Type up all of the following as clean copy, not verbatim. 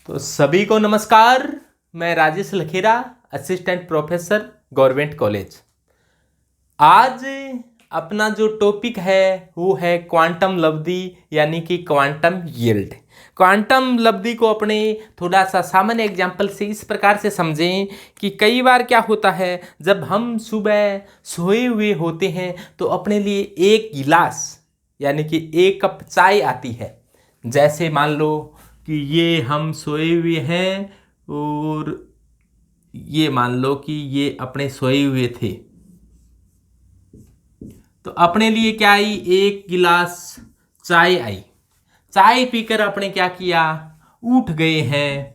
तो सभी को नमस्कार। मैं Rajesh Lakhera, assistant professor, government college. आज अपना जो टॉपिक है वो है क्वांटम लब्धि यानी कि क्वांटम यील्ड। क्वांटम लब्धि को अपने थोड़ा सा सामान्य एग्जाम्पल से इस प्रकार से समझें कि कई बार क्या होता है, जब हम सुबह सोए हुए होते हैं तो अपने लिए एक गिलास यानी कि एक कप चाय आती है। जैसे मान लो कि ये हम सोए हुए हैं और ये मान लो कि ये अपने सोए हुए थे, तो अपने लिए क्या आई, एक गिलास चाय आई। चाय पीकर अपने क्या किया, उठ गए हैं।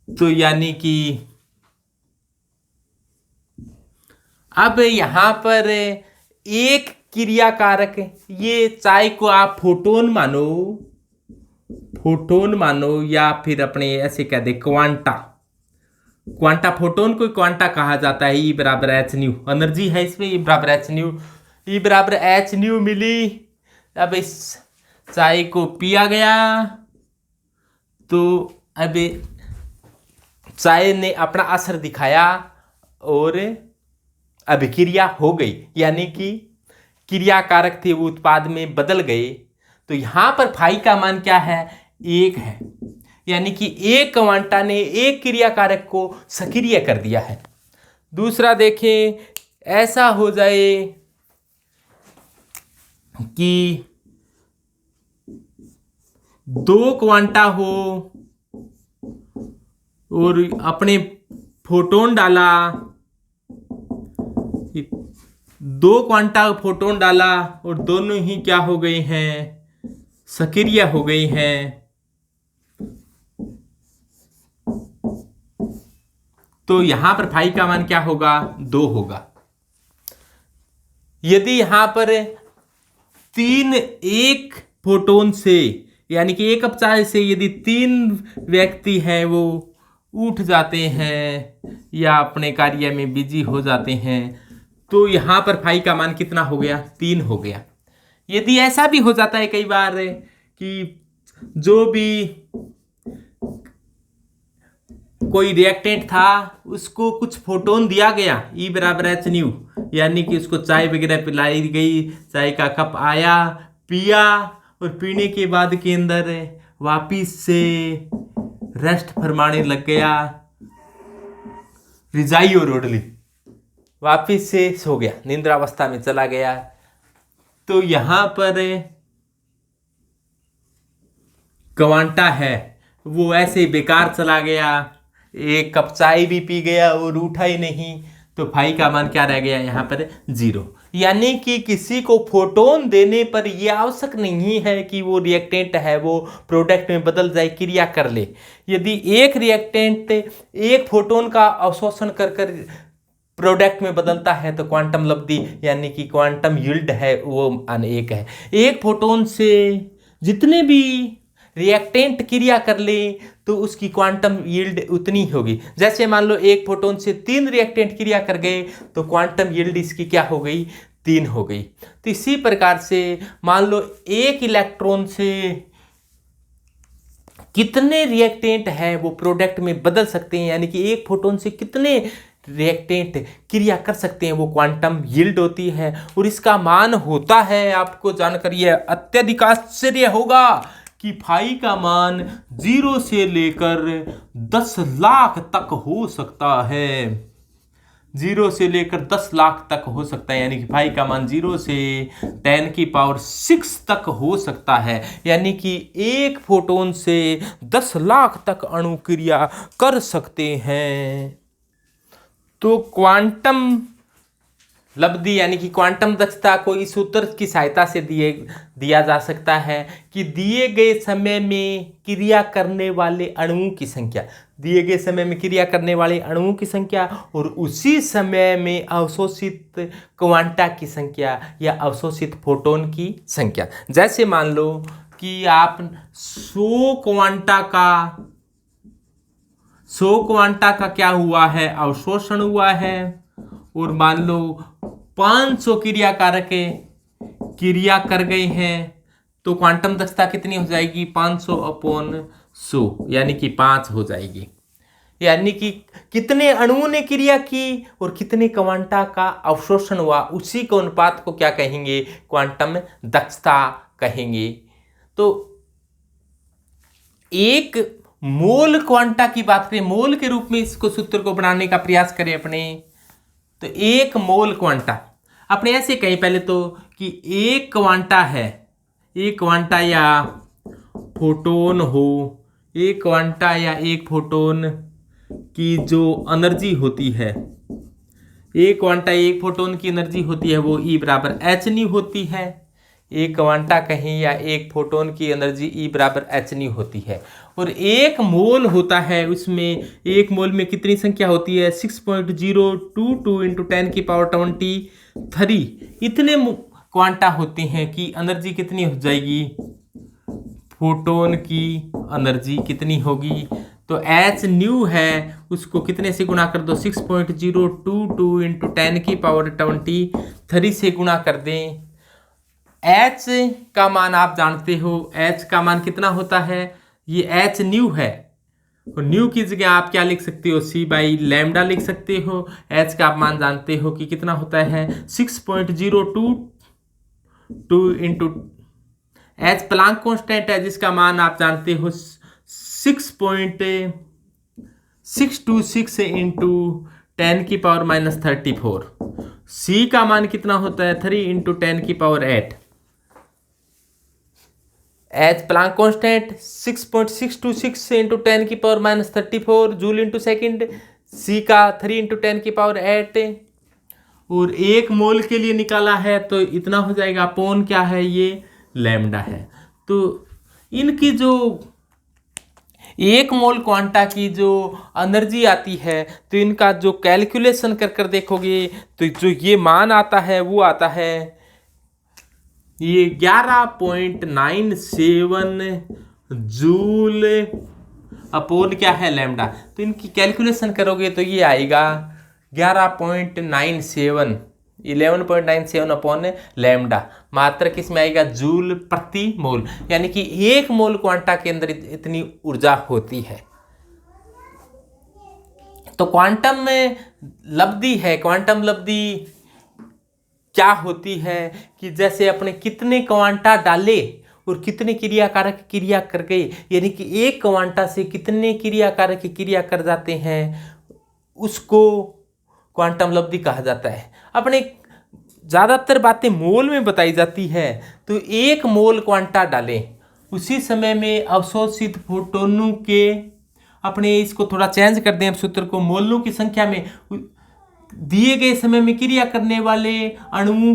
तो यानी कि अब यहां पर एक क्रिया कारक, ये चाय को आप फोटोन मानो या फिर अपने ऐसे कह दे क्वांटा। फोटोन को क्वांटा कहा जाता है। ई बराबर एच न्यू एनर्जी है इसमें, ई बराबर एच न्यू मिली। अब इस चाय को पिया गया तो अब चाय ने अपना असर दिखाया और अभिक्रिया हो गई, यानी कि क्रिया कारक थे वो उत्पाद में बदल गए। तो यहां पर फाई का मान क्या है, एक है, यानी कि एक क्वांटा ने एक क्रिया कारक को सक्रिय कर दिया है। दूसरा देखें, ऐसा हो जाए कि दो क्वांटा हो और अपने फोटोन डाला, दो क्वांटा फोटोन डाला और दोनों ही क्या हो गए हैं, सक्रिय हो गई हैं। तो यहां पर फाई का मान क्या होगा, 2 होगा। यदि यहां पर एक फोटोन से यानी कि एक कप चाय से यदि 3 व्यक्ति हैं वो उठ जाते हैं या अपने कार्य में बिजी हो जाते हैं, तो यहां पर फाई का मान कितना हो गया, 3 हो गया। यदि ऐसा भी हो जाता है कई बार कि जो भी कोई रिएक्टेंट था उसको कुछ फोटोन दिया गया, ई बराबर एच न्यू, यानी कि उसको चाय वगैरह पिलाई गई, चाय का कप आया, पिया और पीने के बाद के अंदर वापिस से रेस्ट फरमाने लग गया, रिजाई और ओढ़ ली, वापिस से सो गया, निद्रावस्था में चला गया। तो यहां पर क्वांटा है वो ऐसे बेकार चला गया, एक कप चाय भी पी गया और उठा ही नहीं। तो फाई का मान क्या रह गया यहाँ पर, 0। यानी कि किसी को फोटोन देने पर यह आवश्यक नहीं है कि वो रिएक्टेंट है वो प्रोडक्ट में बदल जाए, क्रिया कर ले। यदि एक रिएक्टेंट एक फोटोन का अवशोषण कर प्रोडक्ट में बदलता है तो क्वांटम लब्धि यानी कि क्वांटम यील्ड है वो अनेक है। एक फोटोन से जितने भी रिएक्टेंट क्रिया कर ले तो उसकी क्वांटम यील्ड उतनी होगी। जैसे मान लो एक फोटोन से 3 रिएक्टेंट क्रिया कर गए तो क्वांटम यील्ड इसकी क्या हो गई, 3 हो गई। तो इसी प्रकार से मान लो एक इलेक्ट्रॉन से कितने रिएक्टेंट हैं वो प्रोडक्ट में बदल सकते हैं, यानी कि एक फोटोन से कितने रिएक्टेंट क्रिया कर सकते हैं, वो क्वांटम यील्ड होती है। और इसका मान होता है, आपको जानकर यह अत्यधिक आश्चर्य होगा कि फाई का मान 0 से लेकर 10 लाख तक हो सकता है। 0 से लेकर 10 लाख तक हो सकता है, यानी कि फाई का मान 0 से 10⁶ तक हो सकता है। यानी कि एक फोटोन से 10 लाख तक अणु क्रिया कर सकते हैं। तो क्वांटम लब्धि यानी कि क्वांटम दक्षता को इस सूत्र की सहायता से दिया जा सकता है कि दिए गए समय में क्रिया करने वाले अणुओं की संख्या, दिए गए समय में क्रिया करने वाले अणुओं की संख्या और उसी समय में अवशोषित क्वांटा की संख्या या अवशोषित फोटोन की संख्या। जैसे मान लो कि आप 100 क्वांटा का क्या हुआ है, अवशोषण हुआ है, और मान लो 500 क्रिया कारक क्रिया कर गए हैं, तो क्वांटम दक्षता कितनी हो जाएगी, 500/100 यानी कि 5 हो जाएगी। यानी कि कितने अणुओं ने क्रिया की और कितने क्वांटा का अवशोषण हुआ, उसी के अनुपात को क्या कहेंगे, क्वांटम दक्षता कहेंगे। तो एक मोल क्वांटा की बात करें, मोल के रूप में इसको सूत्र को बनाने का प्रयास करें अपने, तो एक मोल क्वांटा अपने ऐसे कहें पहले तो कि एक क्वांटा है, एक क्वांटा या फोटोन हो, एक क्वांटा या एक फोटोन की जो एनर्जी होती है, एक क्वांटा एक फोटोन की एनर्जी होती है वो E बराबर h न्यू होती है। एक क्वांटा कहें या एक फोटोन की एनर्जी E बराबर h न्यू होती है। और एक मोल होता है, उसमें एक मोल में कितनी संख्या होती है, 6.022 × 10⁻23। इतने क्वांटा होते हैं कि एनर्जी कितनी हो जाएगी, फोटोन की एनर्जी कितनी होगी, तो h न्यू है उसको कितने से गुणा कर दो, 6.022 × 10⁻23 से गुणा कर दें। h का मान आप जानते हो, h का मान कितना होता है, ये h न्यू है और न्यू की जगह आप क्या लिख सकते हो, c/λ लिख सकते हो। h का आप मान जानते हो कि कितना होता है, 6.022 × h प्लांक कांस्टेंट है जिसका मान आप जानते हो 6.626 × 10⁻34। c का मान कितना होता है, 3 × 10⁸। H Planck constant 6.626 × 10⁻34 joule into second, C का 3 × 10⁸। और एक मोल के लिए निकाला है तो इतना हो जाएगा, अपॉन क्या है, ये लैम्डा है। तो इनकी जो एक मोल क्वांटा की जो एनर्जी आती है, तो इनका जो कैलकुलेशन कर कर देखोगे तो जो ये मान आता है वो आता है ये 11.97 जूल अपॉन क्या है, लैम्डा। तो इनकी कैलकुलेशन करोगे तो ये आएगा 11.97 11.97 अपॉन लैम्डा, मात्रा किस में आएगा, जूल प्रति मोल। यानी कि एक मोल क्वांटा के अंदर इतनी ऊर्जा होती है। तो क्वांटम में लब्धि है, क्वांटम लब्धि क्या होती है कि जैसे अपने कितने क्वांटा डाले और कितने क्रियाकारक क्रिया कर गए, यानी कि एक क्वांटा से कितने क्रियाकारक क्रिया कर जाते हैं, उसको क्वांटम लब्धि कहा जाता है। अपने ज़्यादातर बातें मोल में बताई जाती है, तो एक मोल क्वांटा डालें उसी समय में अवशोषित फोटोनों के, अपने इसको थोड़ा चेंज कर दें अब सूत्र को, मोलों की संख्या में दिए गए समय में क्रिया करने वाले अणुओं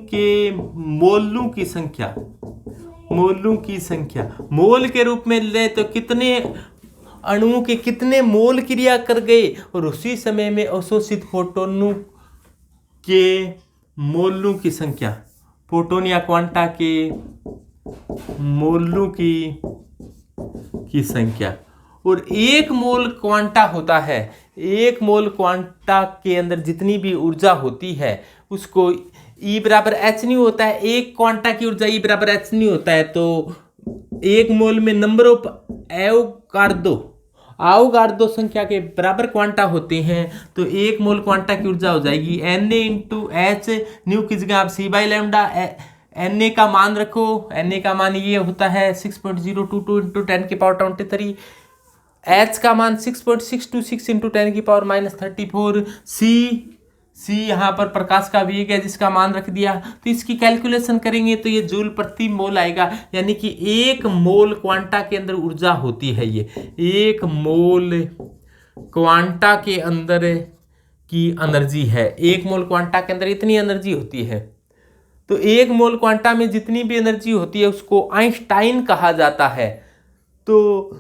के मोलों की संख्या मोल के रूप में ले तो कितने अणुओं के कितने मोल क्रिया कर गए, और उसी समय में अवशोषित फोटोनों के मोलों की संख्या, फोटोन या क्वांटा के मोलों की संख्या। और एक मोल क्वांटा होता है, एक मोल क्वांटा के अंदर जितनी भी ऊर्जा होती है उसको E बराबर h न्यू होता है। एक क्वांटा की ऊर्जा E बराबर h न्यू होता है, तो एक मोल में नंबर ऑफ आवगार्दो संख्या के बराबर क्वांटा होते हैं, तो एक मोल क्वांटा की ऊर्जा हो जाएगी Na/h न्यू की जगह आप c/λ Na का मान रखो, Na का मान ये होता है 6.022 × 10⁻23, h का मान 6.626 × 10⁻34, c यहाँ पर प्रकाश का वेग है जिसका मान रख दिया। तो इसकी कैलकुलेशन करेंगे तो ये जूल प्रति मोल आएगा, यानी कि एक मोल क्वांटा के अंदर ऊर्जा होती है, ये एक मोल क्वांटा के अंदर की एनर्जी है, एक मोल क्वांटा के अंदर इतनी एनर्जी होती है। तो एक मोल क्वांटा में जितनी भी एनर्जी होती है उसको आइंस्टाइन कहा जाता है। तो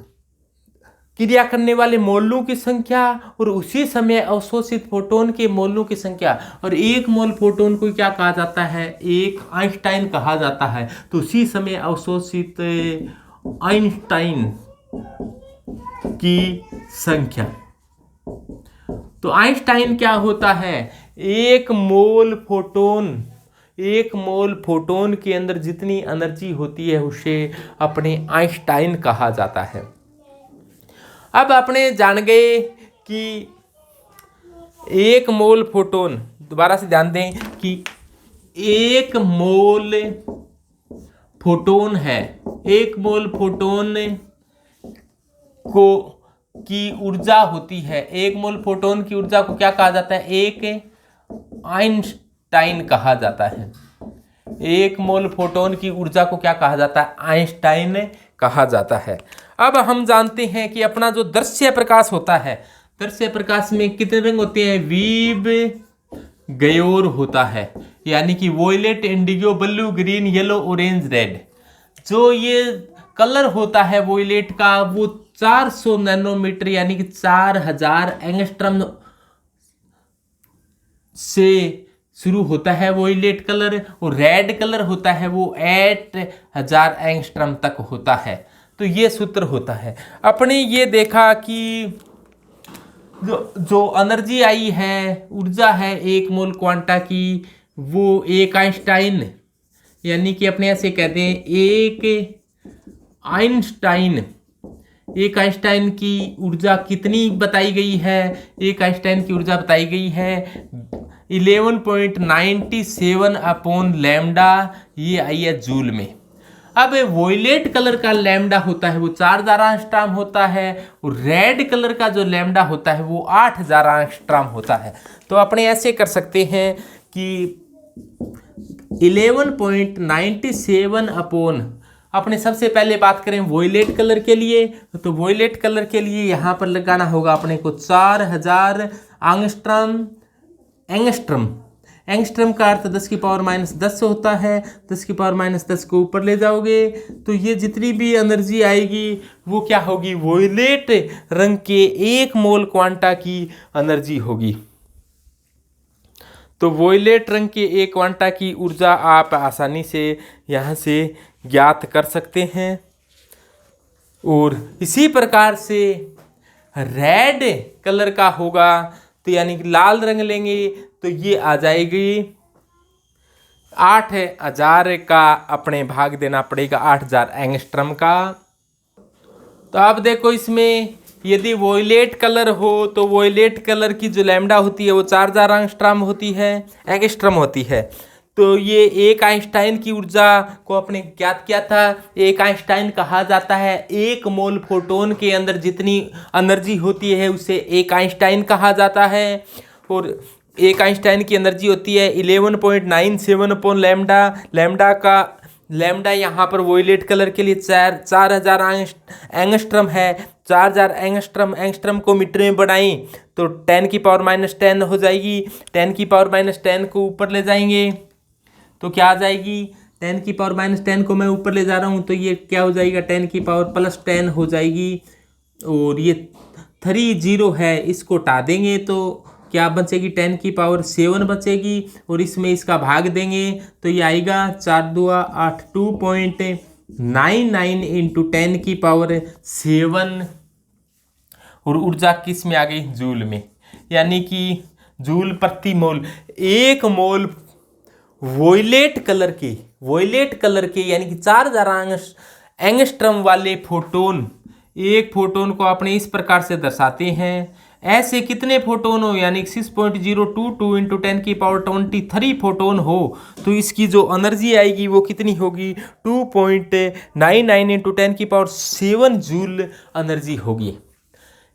क्रिया करने वाले मोलों की संख्या और उसी समय अवशोषित फोटोन के मोलों की संख्या, और एक मोल फोटोन को क्या कहा जाता है, एक आइंस्टाइन कहा जाता है। तो उसी समय अवशोषित आइंस्टाइन की संख्या। तो आइंस्टाइन क्या होता है, एक मोल फोटोन एक मोल फोटोन के अंदर जितनी एनर्जी होती है उसे अपने आइंस्टाइन कहा जाता है। अब अपने जान गए कि एक मोल फोटोन, दोबारा से ध्यान दें कि एक मोल फोटोन है, एक मोल फोटोन को की ऊर्जा होती है, एक मोल फोटोन की ऊर्जा को क्या कहा जाता है? एक आइंस्टाइन कहा जाता है। एक मोल फोटोन की ऊर्जा को क्या कहा जाता है? आइंस्टाइन कहा जाता है। अब हम जानते हैं कि अपना जो दृश्य प्रकाश होता है, दृश्य प्रकाश में कितने रंग होते हैं? वीव गयोर होता है, यानी कि violet, indigo, blue, green, yellow, orange, red. जो ये कलर होता है वोयलेट का वो 400 नैनोमीटर यानी कि 4000 एंगस्ट्रम से शुरू होता है वोयलेट कलर, और रेड कलर होता है वो 8000 एंगस्ट्रम तक होता है। तो ये सूत्र होता है। अपने ये देखा कि जो एनर्जी आई है, ऊर्जा है एक मोल क्वांटा की, वो एक आइंस्टाइन, यानी कि अपने ऐसे कहते हैं एक आइंस्टाइन की ऊर्जा कितनी बताई गई है? एक आइंस्टाइन की ऊर्जा बताई गई है 11.97 अपॉन लैम्डा, ये आई है जूल में। अब वोयलेट कलर का लैम्डा होता है वो 4000 एंगस्ट्रॉम होता है, और रेड कलर का जो लैम्डा होता है वो 8000 एंगस्ट्रॉम होता है। तो अपने ऐसे कर सकते हैं कि 11.97 अपॉन, अपने सबसे पहले बात करें वोयलेट कलर के लिए, तो वोयलेट कलर के लिए यहाँ पर लगाना होगा अपने को 4000 एंगस्ट्रम का अर्थ 10 की पावर -10 होता है। 10 की पावर -10 को ऊपर ले जाओगे तो ये जितनी भी एनर्जी आएगी वो क्या होगी? वोयलेट रंग के एक मोल क्वांटा की एनर्जी होगी। तो वोयलेट रंग के एक क्वांटा की ऊर्जा आप आसानी से यहाँ से ज्ञात कर सकते हैं। और इसी प्रकार से रेड कलर का होगा तो यानी कि लाल रंग लेंगे तो ये आ जाएगी 8000 का, अपने भाग देना पड़ेगा 8000 एंगस्ट्रम का। तो आप देखो इसमें यदि वोयलेट कलर हो तो वोयलेट कलर की जो लैम्डा होती है वो 4000 एंगस्ट्रम होती है। तो ये एक आइंस्टाइन की ऊर्जा को अपने ज्ञात किया था। एक आइंस्टाइन कहा जाता है, एक मोल फोटोन के अंदर जितनी एनर्जी होती है उसे एक आइंस्टाइन कहा जाता है। और एक आइंस्टाइन की एनर्जी होती है 11.97 अपॉन लैम्डा। लैम्डा यहाँ पर वोयलेट कलर के लिए 4000 एंगस्ट्रम है। 4000 एंगस्ट्रम को मीटर में बढ़ाएं तो 10 की पावर -10 हो जाएगी। 10 की पावर -10 को ऊपर ले जाएंगे तो क्या आ जाएगी? 10 की पावर -10 को मैं ऊपर ले जा रहा हूँ तो ये क्या हो जाएगा? 10 की पावर +10 हो जाएगी। और ये 3 0 है, इसको हटा देंगे तो क्या बचेगी? 10 की पावर 7 बचेगी। और इसमें इसका भाग देंगे तो ये आएगा 4 2 8 2.99 इंटू 10 की पावर 7। और ऊर्जा किस में आ गई? जूल में, यानी कि जूल प्रति मोल। एक मोल वोयलेट कलर के यानी कि 4000 एंगस्ट्रम वाले फोटोन, एक फोटोन को अपने इस प्रकार से दर्शाते हैं। ऐसे कितने फोटोन हो, यानी 6.022 इंटू 10 की पावर 23 फोटोन हो तो इसकी जो एनर्जी आएगी वो कितनी होगी? 2.99 इंटू 10 की पावर 7 जूल एनर्जी होगी।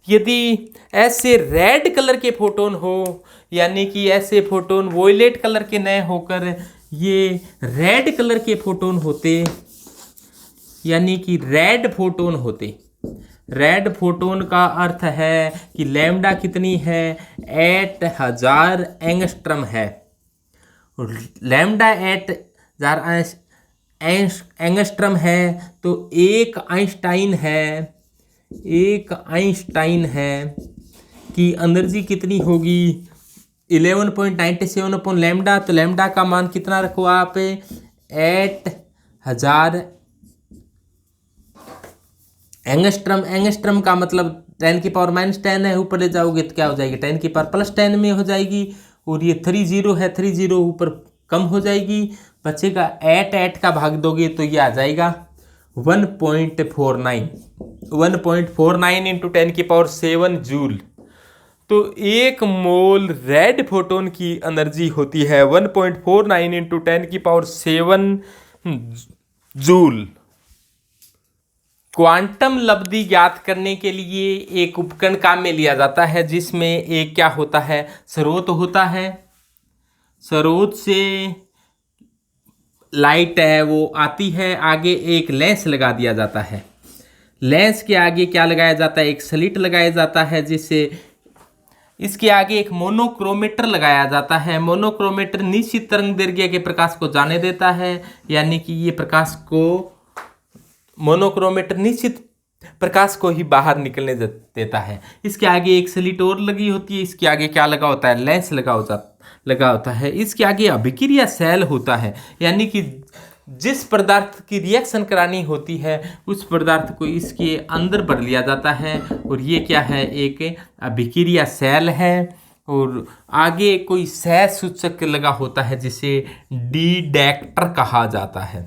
यदि ऐसे रेड कलर के फोटोन हो, यानी कि ऐसे फोटोन वोयलेट कलर के न होकर ये रेड कलर के फोटोन होते, यानी कि रेड फोटोन का अर्थ है कि लैम्डा कितनी है? 8000 एंगस्ट्रम है। और लैम्डा 8000 एंगस्ट्रम है तो एक आइंस्टाइन है कि एनर्जी कितनी होगी? 11.97 अपॉन लैम्डा। तो लैम्डा का मान कितना रखो आप? 8000 एंगस्ट्रम का मतलब 10 की पावर -10 है, ऊपर ले जाओगे तो क्या हो जाएगी? 10 की पावर +10 में हो जाएगी। और ये 3 0 है, 3 0 ऊपर कम हो जाएगी, बचेगा 8 का भाग दोगे तो ये आ जाएगा 1.49। 1.49 इंटू 10⁷ जूल। तो 1 मोल रेड फोटोन की एनर्जी होती है 1.49 इंटू 10⁷ जूल। क्वांटम लब्धि ज्ञात करने के लिए एक उपकरण काम में लिया जाता है, जिसमें एक क्या होता है, स्रोत होता है। स्रोत से लाइट है वो आती है, आगे एक लेंस लगा दिया जाता है। लेंस के आगे क्या लगाया जाता है, एक स्लिट लगाया जाता है, जिससे इसके आगे एक मोनोक्रोमीटर लगाया जाता है। मोनोक्रोमीटर निश्चित तरंग दैर्घ्य के प्रकाश को जाने देता है, यानी कि ये प्रकाश को मोनोक्रोमीटर निश्चित प्रकाश को ही बाहर निकलने देता है। इसके आगे एक स्लिट और लगी होती है, इसके आगे क्या लगा होता है, लेंस लगा होता है। इसके आगे अभिक्रिया सेल होता है, यानी कि जिस पदार्थ की रिएक्शन करानी होती है उस पदार्थ को इसके अंदर भर लिया जाता है, और ये क्या है, एक अभिक्रिया सेल है। और आगे कोई सह सूचक लगा होता है जिसे डिटेक्टर कहा जाता है।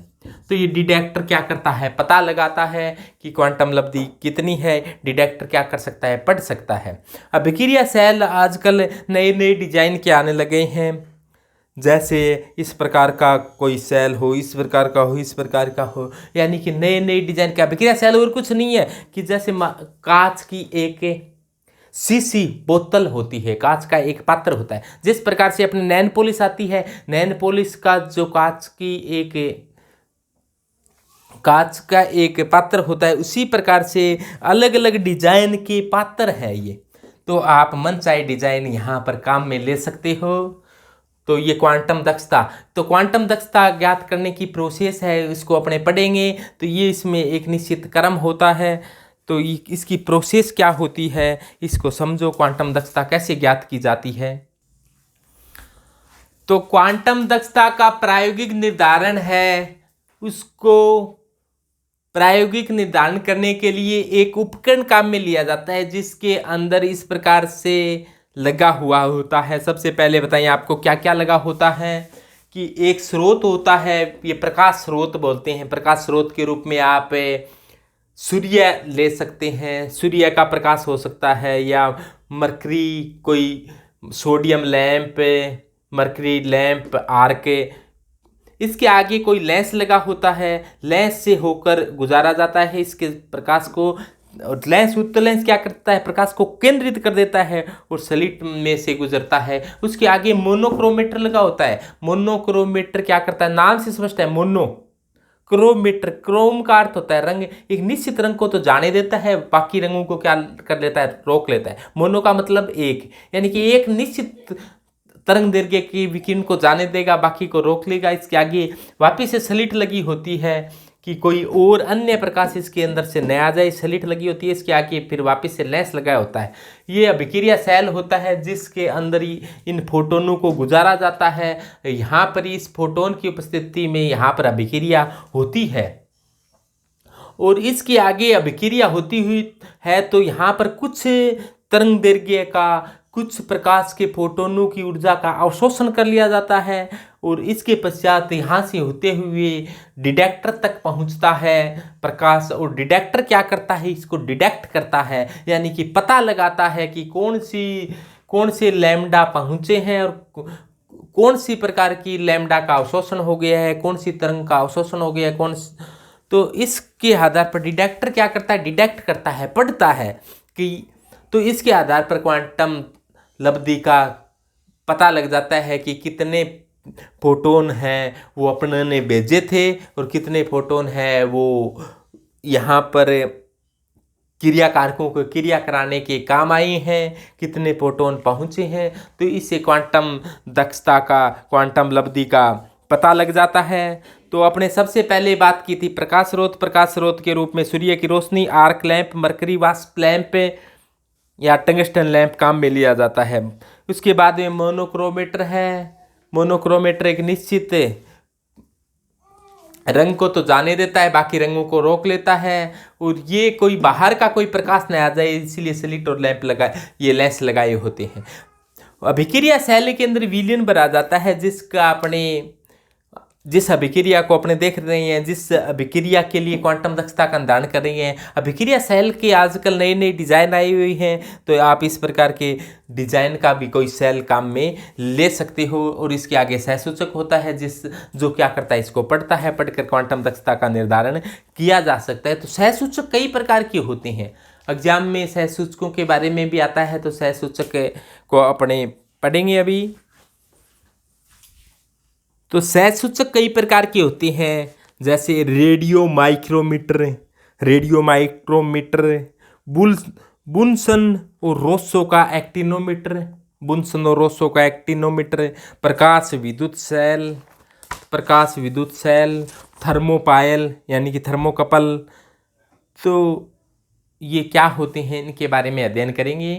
तो ये डिटेक्टर क्या करता है, पता लगाता है कि क्वांटम लब्धि कितनी है। डिटेक्टर क्या कर सकता है, पढ़ सकता है। अभिक्रिया सेल आजकल नए नए डिजाइन के आने लगे हैं, जैसे इस प्रकार का कोई सेल हो, इस प्रकार का हो, इस प्रकार का हो, यानी कि नए नए डिजाइन का अभिक्रिया सेल। और कुछ नहीं है कि जैसे कांच की एक शीशी बोतल होती है, कांच का एक पात्र होता है, जिस प्रकार से अपने नैन पॉलिश आती है, नैन पॉलिश का जो कांच का एक पात्र होता है, उसी प्रकार से अलग अलग डिजाइन के पात्र है ये। तो आप मन चाहे डिजाइन यहाँ पर काम में ले सकते हो। तो ये क्वांटम दक्षता, तो क्वांटम दक्षता ज्ञात करने की प्रोसेस है, इसको अपने पढ़ेंगे। तो ये इसमें एक निश्चित क्रम होता है, तो इसकी प्रोसेस क्या होती है इसको समझो। क्वांटम दक्षता कैसे ज्ञात की जाती है। तो क्वांटम दक्षता का प्रायोगिक निर्धारण है, उसको प्रायोगिक निर्धारण करने के लिए एक उपकरण काम में लिया जाता है, जिसके अंदर इस प्रकार से लगा हुआ होता है। सबसे पहले बताइए आपको क्या क्या लगा होता है, कि एक स्रोत होता है, ये प्रकाश स्रोत बोलते हैं। प्रकाश स्रोत के रूप में आप सूर्य ले सकते हैं, सूर्य का प्रकाश हो सकता है, या मरकरी कोई sodium lamp, mercury lamp, arc. इसके आगे कोई लेंस लगा होता है, लेंस से होकर गुजारा जाता है इसके प्रकाश को। और लेंस, उत्तल लेंस क्या करता है, प्रकाश को केंद्रित कर देता है और स्लिट में से गुजरता है। उसके आगे मोनोक्रोमीटर लगा होता है। मोनोक्रोमीटर क्या करता है, नाम से स्पष्ट है, मोनोक्रोमीटर, क्रोम का अर्थ होता है रंग, एक निश्चित रंग को तो जाने देता है, बाकी रंगों को क्या कर लेता है, रोक लेता है। मोनो का मतलब एक, यानी कि एक निश्चित तरंग दैर्घ्य की विकिरण को जाने देगा, बाकी को रोक लेगा। इसके आगे वापिस से स्लिट लगी होती है कि कोई और अन्य प्रकाश इसके अंदर से न आ जाए, स्लिट लगी होती है। इसके आगे फिर वापस से लेंस लगाया होता है। ये अभिक्रिया सेल होता है, जिसके अंदर ही इन फोटोनों को गुजारा जाता है। यहाँ पर इस फोटोन की उपस्थिति में यहाँ पर अभिक्रिया होती है, और इसके आगे अभिक्रिया होती हुई है तो यहाँ पर कुछ तरंग दैर्घ्य का, कुछ प्रकाश के फोटोनों की ऊर्जा का अवशोषण कर लिया जाता है, और इसके पश्चात यहाँ से होते हुए डिटेक्टर तक पहुँचता है प्रकाश। और डिटेक्टर क्या करता है, इसको डिटेक्ट करता है, यानी कि पता लगाता है कि कौन से लैम्डा पहुँचे हैं और कौन सी प्रकार की लैम्डा का अवशोषण हो गया है, कौन सी तरंग का अवशोषण हो गया है, तो इसके आधार पर डिटेक्टर क्या करता है, डिटेक्ट करता है, पढ़ता है कि, तो इसके आधार पर क्वांटम लब्धि का पता लग जाता है कि कितने फोटोन हैं वो अपने ने भेजे थे, और कितने फोटोन हैं वो यहाँ पर क्रिया कारकों को क्रिया कराने के काम आए हैं, कितने फोटोन पहुँचे हैं। तो इससे क्वांटम दक्षता का, क्वांटम लब्धि का पता लग जाता है। तो अपने सबसे पहले बात की थी प्रकाश स्रोत के रूप में सूर्य की रोशनी, आर्क लैंप, मरकरी वाष्प लैंप या टंगस्टन लैंप काम में लिया जाता है। उसके बाद में मोनोक्रोमीटर है। मोनोक्रोमीटर एक निश्चित रंग को तो जाने देता है, बाकी रंगों को रोक लेता है, और ये कोई बाहर का कोई प्रकाश न आ जाए, इसीलिए स्लिट और लैंप लगाए, ये लेंस लगाए होते हैं। अभिक्रिया सेल के अंदर विलयन भरा जाता है, जिस अभिक्रिया को अपने देख रहे हैं, जिस अभिक्रिया के लिए क्वांटम दक्षता का निर्धारण कर रही हैं। अभिक्रिया सेल के आजकल नई नई डिजाइन आई हुई हैं, तो आप इस प्रकार के डिजाइन का भी कोई सेल काम में ले सकते हो। और इसके आगे सहसूचक होता है जो क्या करता है, इसको पढ़ता है, पढ़कर क्वांटम दक्षता का निर्धारण किया जा सकता है। तो सहसूचक कई प्रकार के होते हैं, एग्जाम में सहसूचकों के बारे में भी आता है, तो सहसूचक को अपने पढ़ेंगे अभी। तो सहसूचक कई प्रकार के होते हैं, जैसे रेडियो माइक्रोमीटर, बुनसन और रोसो का एक्टिनोमीटर, प्रकाश विद्युत सेल, थर्मोपाइल यानी कि थर्मोकपल। तो ये क्या होते हैं, इनके बारे में अध्ययन करेंगे।